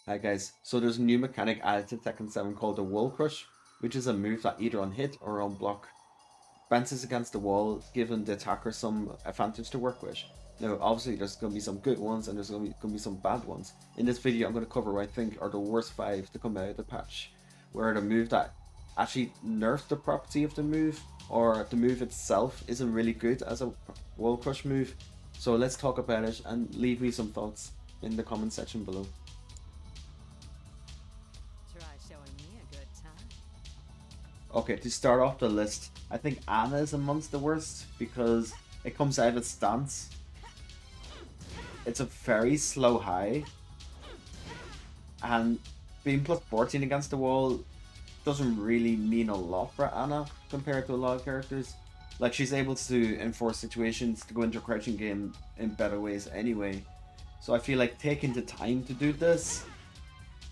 Hi guys, so there's a new mechanic added to Tekken 7 called the Wall Crush, which is a move that either on hit or on block bounces against the wall, giving the attacker some advantage to work with. Now, obviously, there's going to be some good ones and there's going to be some bad ones. In this video, I'm going to cover what I think are the worst 5 to come out of the patch, where the move that actually nerfed the property of the move, or the move itself isn't really good as a Wall Crush move. So let's talk about it and leave me some thoughts in the comment section below. Try showing me a good time. Okay, to start off the list, I think Ana is amongst the worst because it comes out of its stance. It's a very slow high, and being plus 14 against the wall doesn't really mean a lot for Ana compared to a lot of characters. Like, she's able to enforce situations to go into a crouching game in better ways anyway. So I feel like taking the time to do this,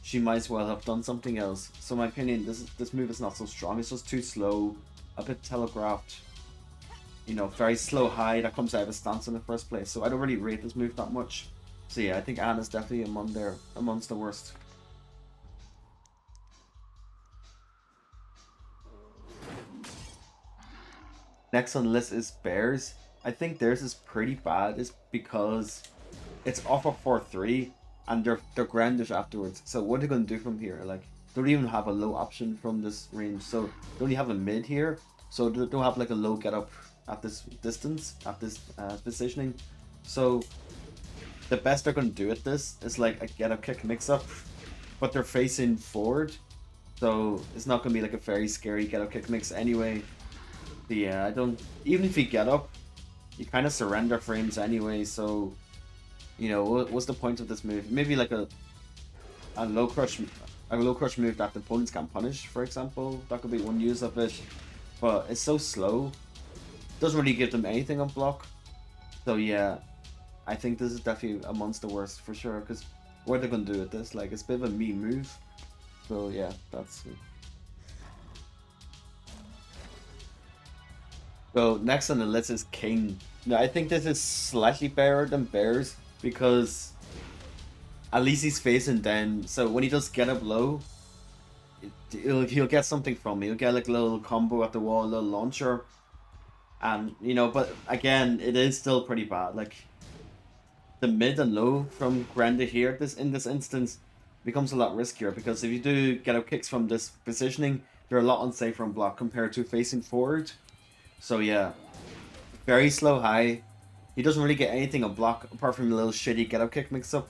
she might as well have done something else. So in my opinion, this move is not so strong. It's just too slow, a bit telegraphed. You know, very slow high that comes out of stance in the first place. So I don't really rate this move that much. So yeah, I think Ana's definitely amongst the worst. Next on the list is Bears. I think theirs is pretty bad, is because it's off of 4-3 and they're grounded afterwards. So what are they gonna do from here? Like, they don't even have a low option from this range. So they only have a mid here. So they don't have like a low get up at this distance, at this positioning. So the best they're gonna do at this is like a get up kick mix up, but they're facing forward. So it's not gonna be like a very scary get up kick mix anyway. But yeah, I don't. Even if you get up, you kind of surrender frames anyway. So you know, what's the point of this move? Maybe like a low crush, a low crush move that the opponents can punish, for example. That could be one use of it. But it's so slow. Doesn't really give them anything on block. So yeah, I think this is definitely amongst the worst for sure. Because what are they gonna do with this? Like, it's a bit of a meme move. So yeah, that's. So next on the list is King. Now I think this is slightly better than Bears because at least he's facing down. So when he does get up low, he'll get something from me. He'll get like a little combo at the wall, a little launcher, and you know. But again, it is still pretty bad. Like, the mid and low from Granda here, in this instance, becomes a lot riskier because if you do get up kicks from this positioning, they're a lot unsafer on block compared to facing forward. So yeah, very slow high. He doesn't really get anything on block apart from a little shitty get up kick mix up.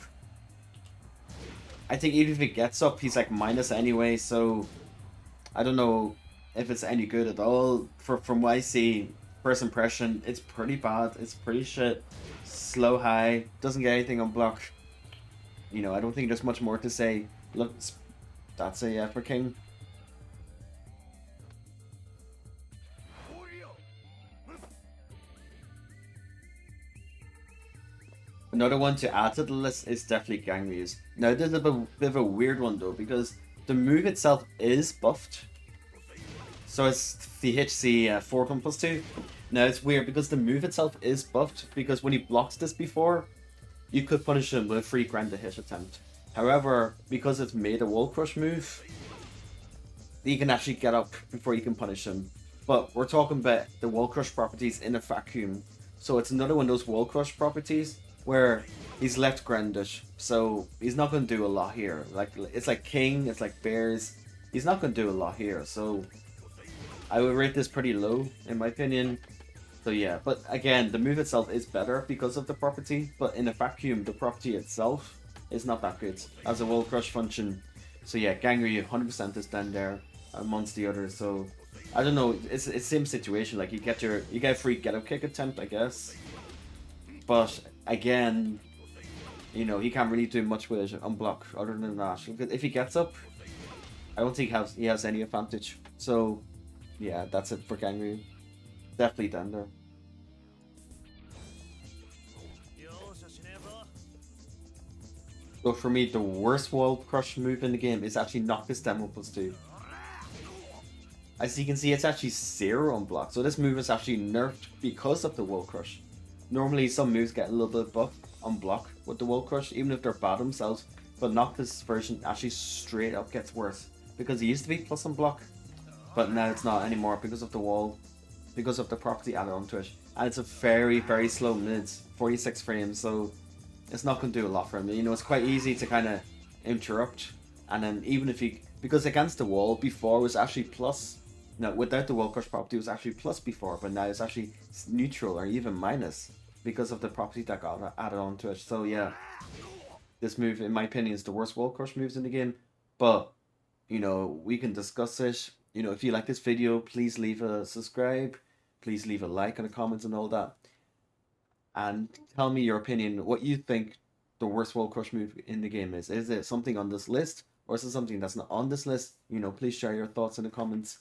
I think even if he gets up, he's like minus anyway, so I don't know if it's any good at all. From what I see, first impression, it's pretty bad. It's pretty shit. Slow high, doesn't get anything on block. You know, I don't think there's much more to say. Look, that's a yeah for King. Another one to add to the list is definitely Gangry's. Now this is a bit of a weird one though, because the move itself is buffed. So it's the HC 4+2. Now it's weird because the move itself is buffed, because when he blocks this before, you could punish him with a free Grand hit attempt. However, because it's made a Wall Crush move, you can actually get up before you can punish him. But we're talking about the Wall Crush properties in a vacuum. So it's another one of those Wall Crush properties where he's left grounded. So he's not going to do a lot here. Like, it's like King, it's like Bears. He's not going to do a lot here. So I would rate this pretty low in my opinion. So yeah, but again, the move itself is better because of the property. But in a vacuum, the property itself is not that good as a Wall Crush function. So yeah, Gangry 100% is down there amongst the others. So I don't know, it's the same situation. Like, you get a free get up kick attempt, I guess. But again, you know, he can't really do much with it on block other than that. If he gets up, I don't think he has any advantage. So yeah, that's it for Gangry. Definitely down there. So for me, the worst Wall Crush move in the game is actually Noctis Demo+2. As you can see, it's actually 0 on block. So this move is actually nerfed because of the Wall Crush. Normally some moves get a little bit buff on block with the Wall Crush, even if they're bad themselves. but Noctis version actually straight up gets worse because it used to be plus on block, but now it's not anymore because of the wall, because of the property added onto it, and it's a very slow mids, 46 frames, so it's not going to do a lot for him. You know, it's quite easy to kind of interrupt, and then even if he, because against the wall before was actually plus, no, without the wall crush property it was actually plus before, but now it's actually neutral or even minus because of the property that got added onto it. So yeah, this move, in my opinion, is the worst wall crush moves in the game, but you know, we can discuss it. You know, if you like this video, please leave a subscribe, please leave a like and a comment and all that, and tell me your opinion, what you think the worst wall crush move in the game is. Is it something on this list, or is it something that's not on this list? You know, please share your thoughts in the comments.